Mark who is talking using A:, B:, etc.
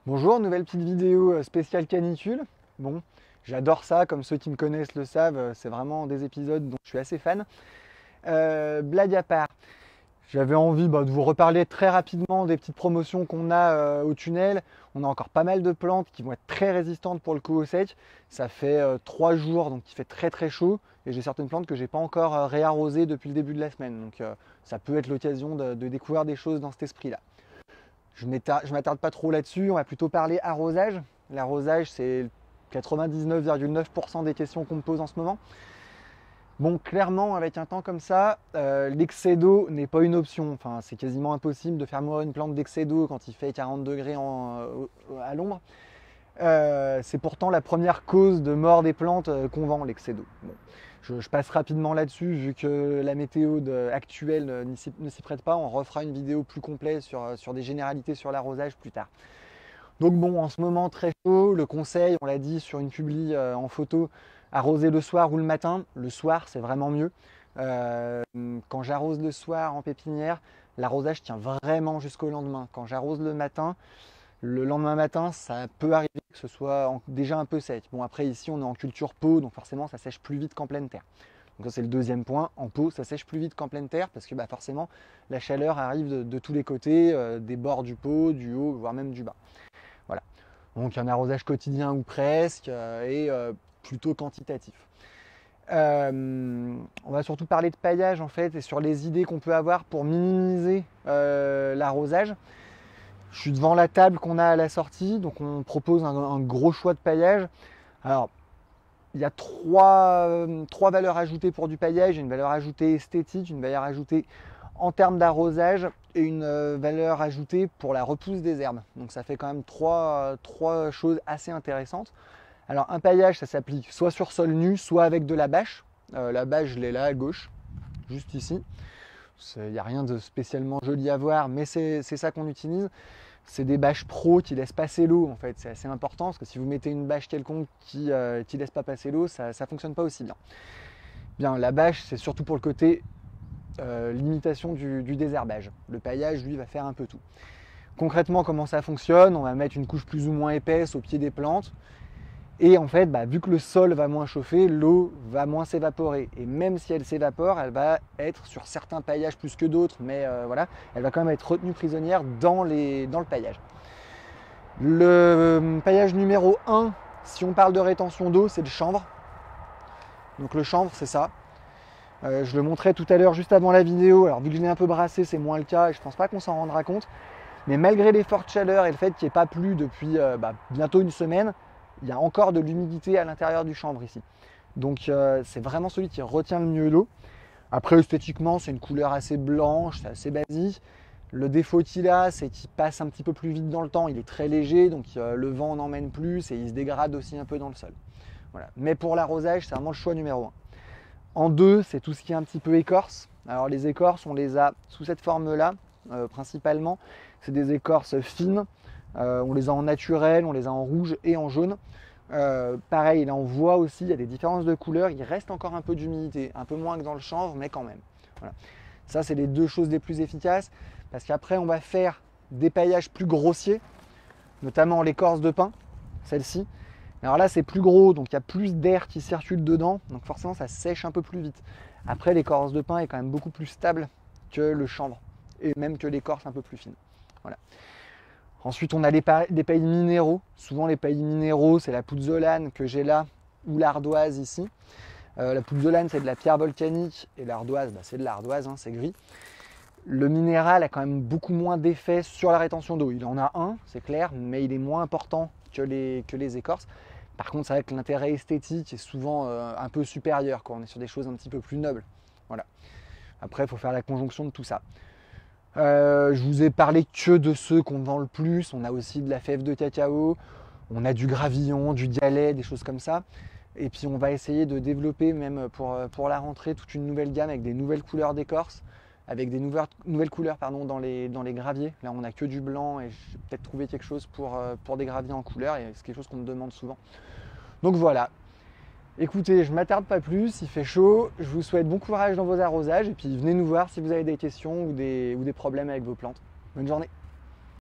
A: Bonjour, nouvelle petite vidéo spéciale canicule. Bon, j'adore ça, comme ceux qui me connaissent le savent, c'est vraiment des épisodes dont je suis assez fan. Blague à part, j'avais envie de vous reparler très rapidement des petites promotions qu'on a au tunnel. On a encore pas mal de plantes qui vont être très résistantes pour le coup au sec. Ça fait 3 jours, donc il fait très très chaud. Et j'ai certaines plantes que j'ai pas encore réarrosées depuis le début de la semaine. Donc ça peut être l'occasion de découvrir des choses dans cet esprit-là. Je ne m'attarde pas trop là-dessus, on va plutôt parler arrosage. L'arrosage, c'est 99,9% des questions qu'on me pose en ce moment. Bon, clairement, avec un temps comme ça, l'excès d'eau n'est pas une option. Enfin, c'est quasiment impossible de faire mourir une plante d'excès d'eau quand il fait 40 degrés à l'ombre. C'est pourtant la première cause de mort des plantes qu'on vend, l'excès d'eau. Bon, je passe rapidement là-dessus, vu que la météo actuelle ne s'y prête pas. On refera une vidéo plus complète sur des généralités sur l'arrosage plus tard. Donc bon, en ce moment très chaud, le conseil, on l'a dit sur une publi en photo, arroser le soir ou le matin. Le soir, c'est vraiment mieux. Quand j'arrose le soir en pépinière, l'arrosage tient vraiment jusqu'au lendemain. Quand j'arrose le lendemain matin, ça peut arriver que ce soit déjà un peu sec. Bon, après, ici, on est en culture pot, donc forcément, ça sèche plus vite qu'en pleine terre. Donc ça, c'est le deuxième point. En pot, ça sèche plus vite qu'en pleine terre parce que forcément, la chaleur arrive de tous les côtés, des bords du pot, du haut, voire même du bas. Voilà. Donc un arrosage quotidien ou presque, et plutôt quantitatif. On va surtout parler de paillage en fait et sur les idées qu'on peut avoir pour minimiser l'arrosage. Je suis devant la table qu'on a à la sortie, donc on propose un gros choix de paillage. Alors, il y a trois valeurs ajoutées pour du paillage. Une valeur ajoutée esthétique, une valeur ajoutée en termes d'arrosage et une valeur ajoutée pour la repousse des herbes. Donc ça fait quand même trois choses assez intéressantes. Alors un paillage, ça s'applique soit sur sol nu, soit avec de la bâche. La bâche, je l'ai là à gauche, juste ici. Il n'y a rien de spécialement joli à voir, mais c'est ça qu'on utilise. C'est des bâches pro qui laissent passer l'eau en fait, c'est assez important parce que si vous mettez une bâche quelconque qui laisse pas passer l'eau, ça ne fonctionne pas aussi bien. Bien, la bâche, c'est surtout pour le côté limitation du désherbage. Le paillage, lui, va faire un peu tout. Concrètement, comment ça fonctionne? On va mettre une couche plus ou moins épaisse au pied des plantes. Et en fait, vu que le sol va moins chauffer, l'eau va moins s'évaporer. Et même si elle s'évapore, elle va être sur certains paillages plus que d'autres, mais voilà, elle va quand même être retenue prisonnière dans le paillage. Le paillage numéro 1, si on parle de rétention d'eau, c'est le chanvre. Donc le chanvre, c'est ça. Je le montrais tout à l'heure juste avant la vidéo. Alors vu que je l'ai un peu brassé, c'est moins le cas et je ne pense pas qu'on s'en rendra compte. Mais malgré les fortes chaleurs et le fait qu'il n'y ait pas plu depuis bientôt une semaine, il y a encore de l'humidité à l'intérieur du chanvre ici. Donc c'est vraiment celui qui retient le mieux l'eau. Après esthétiquement, c'est une couleur assez blanche, c'est assez basique. Le défaut qu'il a, c'est qu'il passe un petit peu plus vite dans le temps. Il est très léger, donc le vent en emmène plus et il se dégrade aussi un peu dans le sol. Voilà. Mais pour l'arrosage, c'est vraiment le choix numéro 1. En 2, c'est tout ce qui est un petit peu écorce. Alors les écorces, on les a sous cette forme-là, principalement. C'est des écorces fines. On les a en naturel, on les a en rouge et en jaune. Pareil, là on voit aussi, il y a des différences de couleur. Il reste encore un peu d'humidité, un peu moins que dans le chanvre, mais quand même. Voilà. Ça, c'est les deux choses les plus efficaces. Parce qu'après, on va faire des paillages plus grossiers, notamment l'écorce de pin, celle-ci. Alors là, c'est plus gros, donc il y a plus d'air qui circule dedans, donc forcément, ça sèche un peu plus vite. Après, l'écorce de pin est quand même beaucoup plus stable que le chanvre, et même que l'écorce un peu plus fine. Voilà. Ensuite, on a des pailles minéraux. Souvent, les pailles minéraux, c'est la pouzzolane que j'ai là, ou l'ardoise ici. La pouzzolane, c'est de la pierre volcanique, et l'ardoise, c'est de l'ardoise, c'est gris. Le minéral a quand même beaucoup moins d'effet sur la rétention d'eau. Il en a un, c'est clair, mais il est moins important que les écorces. Par contre, c'est vrai que l'intérêt esthétique est souvent un peu supérieur quand on est sur des choses un petit peu plus nobles. Voilà. Après, il faut faire la conjonction de tout ça. Je vous ai parlé que de ceux qu'on vend le plus. On a aussi de la fève de cacao, on a du gravillon, du galet, des choses comme ça. Et puis on va essayer de développer même pour la rentrée toute une nouvelle gamme avec des nouvelles couleurs d'écorce, avec des nouvelles couleurs dans les graviers. Là on n'a que du blanc et j'ai peut-être trouvé quelque chose pour des graviers en couleur et c'est quelque chose qu'on me demande souvent. Donc voilà. Écoutez, je ne m'attarde pas plus, il fait chaud, je vous souhaite bon courage dans vos arrosages et puis venez nous voir si vous avez des questions ou des problèmes avec vos plantes. Bonne journée.